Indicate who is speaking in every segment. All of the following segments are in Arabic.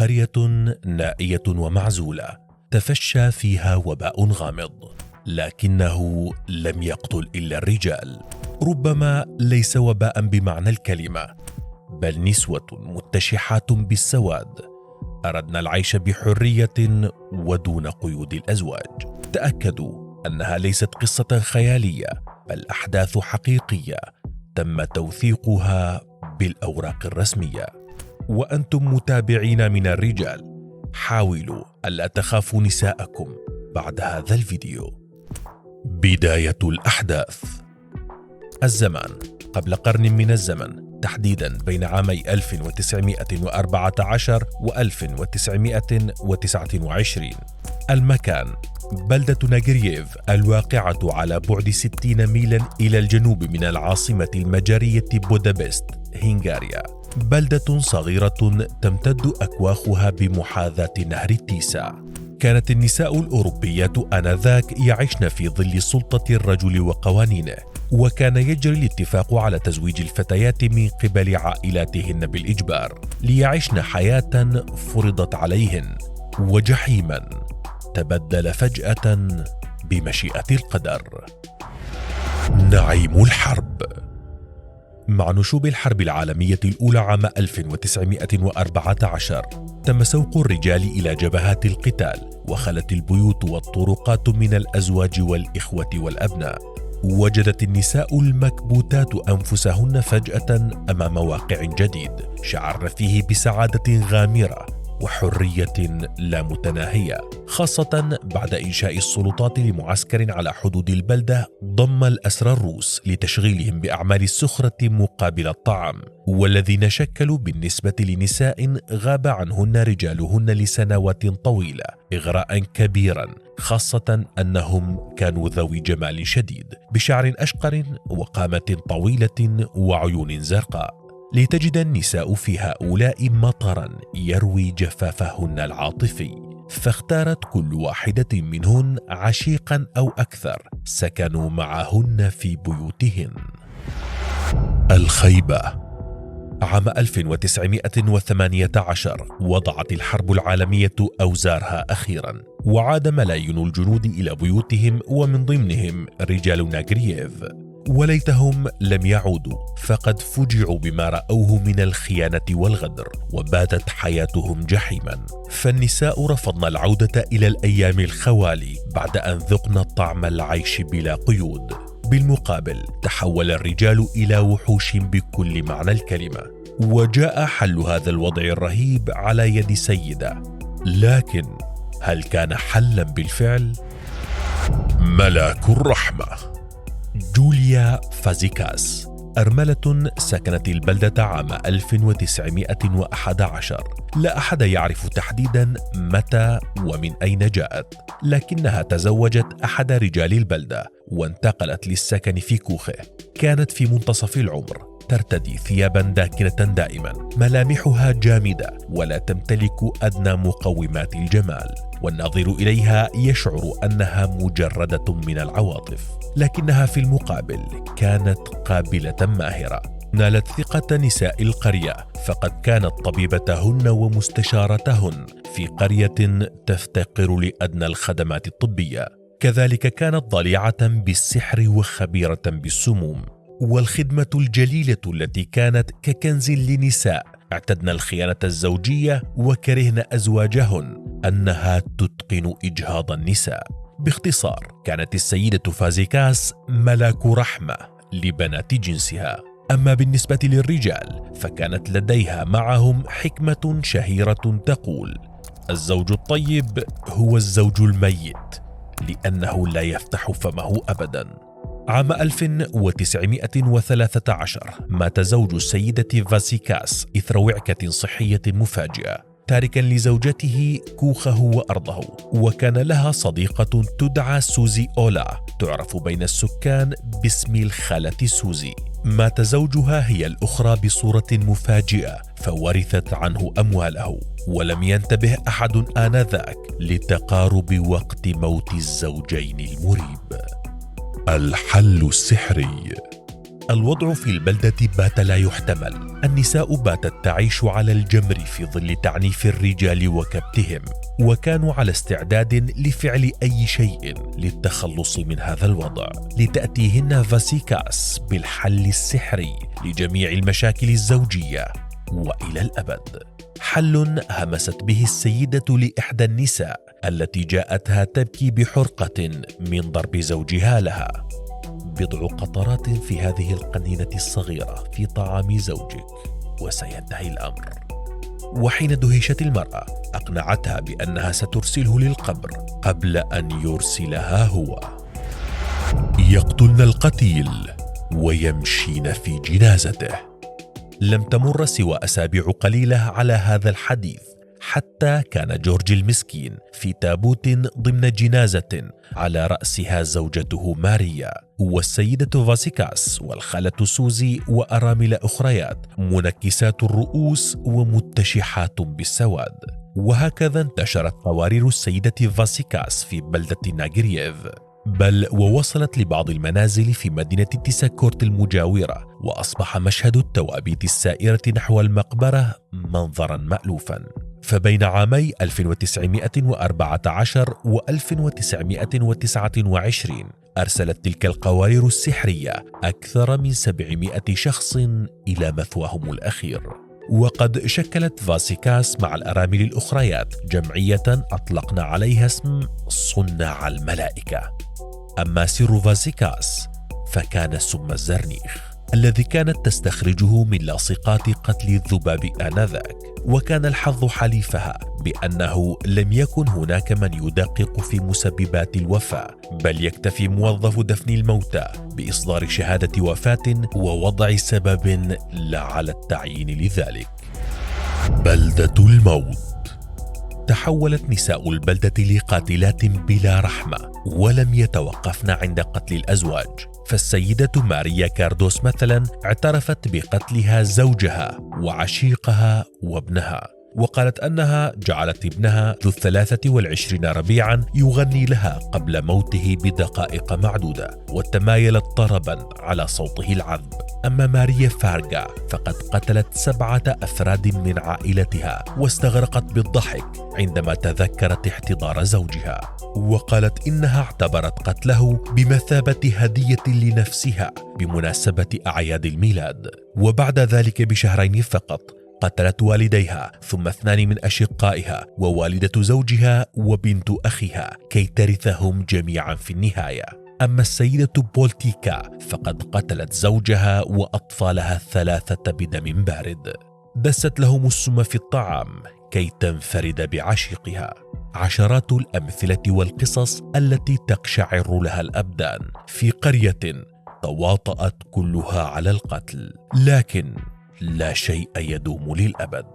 Speaker 1: قرية نائية ومعزولة تفشى فيها وباء غامض، لكنه لم يقتل إلا الرجال. ربما ليس وباء بمعنى الكلمة، بل نسوة متشحات بالسواد أردنا العيش بحرية ودون قيود الأزواج. تأكدوا أنها ليست قصة خيالية، بل أحداث حقيقية تم توثيقها بالأوراق الرسمية. وأنتم متابعين من الرجال، حاولوا ألا تخافوا نساءكم بعد هذا الفيديو. بداية الأحداث. الزمان قبل قرن من الزمن، تحديدا بين عامي 1914 و 1929. المكان بلدة ناغرييف الواقعة على بعد 60 ميلا إلى الجنوب من العاصمة المجرية بودابست، هنغاريا. بلدة صغيرة تمتد أكواخها بمحاذاة نهر التيسا. كانت النساء الأوروبيات آنذاك يعيشن في ظل سلطة الرجل وقوانينه، وكان يجري الاتفاق على تزويج الفتيات من قبل عائلاتهن بالإجبار ليعيشن حياة فرضت عليهن، وجحيما تبدل فجأة بمشيئة القدر. نعيم الحرب. مع نشوب الحرب العالمية الأولى عام 1914 تم سوق الرجال إلى جبهات القتال، وخلت البيوت والطرقات من الأزواج والإخوة والأبناء. وجدت النساء المكبوتات أنفسهن فجأة أمام واقع جديد شعرن فيه بسعادة غامرة وحرية لا متناهية، خاصة بعد إنشاء السلطات لمعسكر على حدود البلدة ضم الأسرى الروس لتشغيلهم بأعمال السخرة مقابل الطعام، والذين شكلوا بالنسبة لنساء غاب عنهن رجالهن لسنوات طويلة إغراء كبيرا، خاصة أنهم كانوا ذوي جمال شديد بشعر أشقر وقامة طويلة وعيون زرقاء. لتجد النساء في هؤلاء مطرا يروي جفافهن العاطفي، فاختارت كل واحدة منهن عشيقا أو أكثر سكنوا معهن في بيوتهن. الخيبة. عام 1918 وضعت الحرب العالمية أوزارها أخيرا، وعاد ملايين الجنود إلى بيوتهم ومن ضمنهم رجال ناغرييف. وليتهم لم يعودوا، فقد فجعوا بما رأوه من الخيانة والغدر، وباتت حياتهم جحيما. فالنساء رفضن العودة إلى الأيام الخوالي بعد أن ذقن طعم العيش بلا قيود. بالمقابل تحول الرجال إلى وحوش بكل معنى الكلمة، وجاء حل هذا الوضع الرهيب على يد سيدة. لكن هل كان حلا بالفعل؟ ملاك الرحمة. جوليا فازيكاس، أرملة سكنت البلدة عام 1911. لا أحد يعرف تحديدا متى ومن أين جاءت، لكنها تزوجت أحد رجال البلدة وانتقلت للسكن في كوخه. كانت في منتصف العمر، ترتدي ثيابا داكنة دائما، ملامحها جامدة ولا تمتلك أدنى مقومات الجمال، والناظر إليها يشعر أنها مجردة من العواطف. لكنها في المقابل كانت قابلة ماهرة، نالت ثقة نساء القرية، فقد كانت طبيبتهن ومستشارتهن في قرية تفتقر لأدنى الخدمات الطبية. كذلك كانت ضليعة بالسحر وخبيرة بالسموم. والخدمة الجليلة التي كانت ككنز لنساء اعتدن الخيانة الزوجية وكرهن أزواجهن أنها تتقن إجهاض النساء. باختصار، كانت السيدة فازيكاس ملاك رحمة لبنات جنسها. أما بالنسبة للرجال فكانت لديها معهم حكمة شهيرة تقول: الزوج الطيب هو الزوج الميت، لأنه لا يفتح فمه أبدا. عام 1913 مات زوج السيدة فازيكاس إثر وعكة صحية مفاجئة، تاركا لزوجته كوخه وأرضه. وكان لها صديقة تدعى سوزي أولا، تعرف بين السكان باسم الخالة سوزي. مات زوجها هي الأخرى بصورة مفاجئة، فورثت عنه أمواله، ولم ينتبه أحد آنذاك لتقارب وقت موت الزوجين المريب. الحل السحري. الوضع في البلدة بات لا يحتمل. النساء باتت تعيش على الجمر في ظل تعنيف الرجال وكبتهم، وكانوا على استعداد لفعل أي شيء للتخلص من هذا الوضع. لتأتيهن فاسيكاس بالحل السحري لجميع المشاكل الزوجية وإلى الأبد. حل همست به السيدة لإحدى النساء التي جاءتها تبكي بحرقة من ضرب زوجها لها: بضع قطرات في هذه القنينة الصغيرة في طعام زوجك وسينتهي الأمر. وحين دهشت المرأة أقنعتها بأنها سترسله للقبر قبل أن يرسلها هو. يقتلن القتيل ويمشين في جنازته. لم تمر سوى أسابيع قليلة على هذا الحديث حتى كان جورج المسكين في تابوت ضمن جنازة على رأسها زوجته ماريا والسيدة فاسيكاس والخالة سوزي وأرامل أخريات منكسات الرؤوس ومتشحات بالسواد. وهكذا انتشرت قوارير السيدة فاسيكاس في بلدة ناغرييف، بل ووصلت لبعض المنازل في مدينة تيساكورت المجاورة، وأصبح مشهد التوابيت السائرة نحو المقبرة منظرا مألوفا. فبين عامي 1914 و 1929 أرسلت تلك القوارير السحرية أكثر من 700 شخص إلى مثواهم الأخير. وقد شكلت فاسيكاس مع الأرامل الأخريات جمعية أطلقنا عليها اسم صناع الملائكة. أما سر فاسيكاس فكان سم الزرنيخ الذي كانت تستخرجه من لاصقات قتل الذباب آنذاك، وكان الحظ حليفها بأنه لم يكن هناك من يدقق في مسببات الوفاة، بل يكتفي موظف دفن الموتى بإصدار شهادة وفاة ووضع سبب لا على التعيين لذلك. بلدة الموت. تحولت نساء البلدة لقاتلات بلا رحمة، ولم يتوقفن عند قتل الأزواج. فالسيدة ماريا كاردوس مثلا اعترفت بقتلها زوجها وعشيقها وابنها، وقالت أنها جعلت ابنها ذو 23 ربيعا يغني لها قبل موته بدقائق معدودة، وتمايلت طربا على صوته العذب. أما ماريا فارغا فقد قتلت 7 أفراد من عائلتها، واستغرقت بالضحك عندما تذكرت احتضار زوجها، وقالت إنها اعتبرت قتله بمثابة هدية لنفسها بمناسبة أعياد الميلاد. وبعد ذلك بشهرين فقط قتلت والديها ثم 2 من أشقائها ووالدة زوجها وبنت أخيها كي ترثهم جميعا في النهاية. أما السيدة بولتيكا فقد قتلت زوجها وأطفالها 3 بدم بارد. دست لهم السم في الطعام كي تنفرد بعشيقها. عشرات الأمثلة والقصص التي تقشعر لها الأبدان في قرية تواطأت كلها على القتل، لكن لا شيء يدوم للأبد.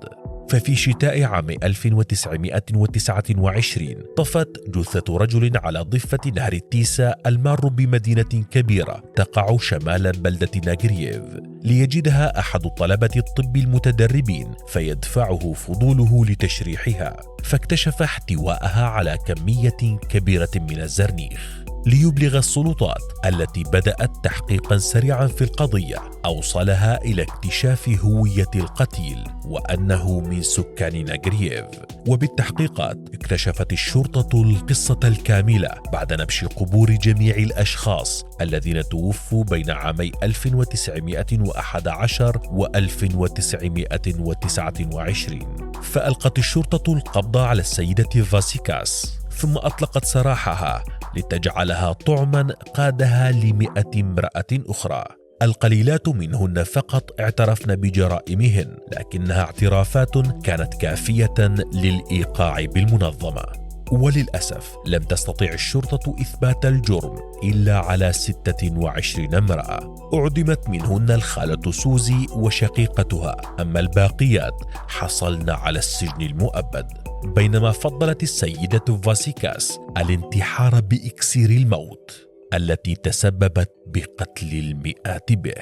Speaker 1: ففي شتاء عام 1929 طفت جثة رجل على ضفة نهر التيسا المار بمدينة كبيرة تقع شمال بلدة ناغرييف، ليجدها أحد طلبة الطب المتدربين فيدفعه فضوله لتشريحها، فاكتشف احتواءها على كمية كبيرة من الزرنيخ. ليبلغ السلطات التي بدأت تحقيقا سريعا في القضية أوصلها إلى اكتشاف هوية القتيل وأنه من سكان ناغرييف. وبالتحقيقات اكتشفت الشرطة القصة الكاملة بعد نبش قبور جميع الأشخاص الذين توفوا بين عامي 1911 و 1929. فألقت الشرطة القبض على السيدة فاسيكاس، ثم أطلقت سراحها لتجعلها طعما قادها ل100 امرأة أخرى. القليلات منهن فقط اعترفن بجرائمهن، لكنها اعترافات كانت كافية للإيقاع بالمنظمة. وللأسف لم تستطع الشرطة إثبات الجرم إلا على 26 امرأة، أعدمت منهن الخالة سوزي وشقيقتها، أما الباقيات حصلن على السجن المؤبد. بينما فضلت السيدة فاسيكاس الانتحار بإكسير الموت التي تسببت بقتل المئات به.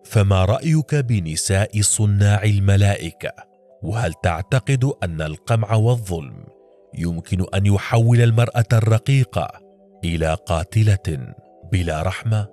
Speaker 1: فما رأيك بنساء صناع الملائكة؟ وهل تعتقد أن القمع والظلم يمكن أن يحول المرأة الرقيقة إلى قاتلة بلا رحمة؟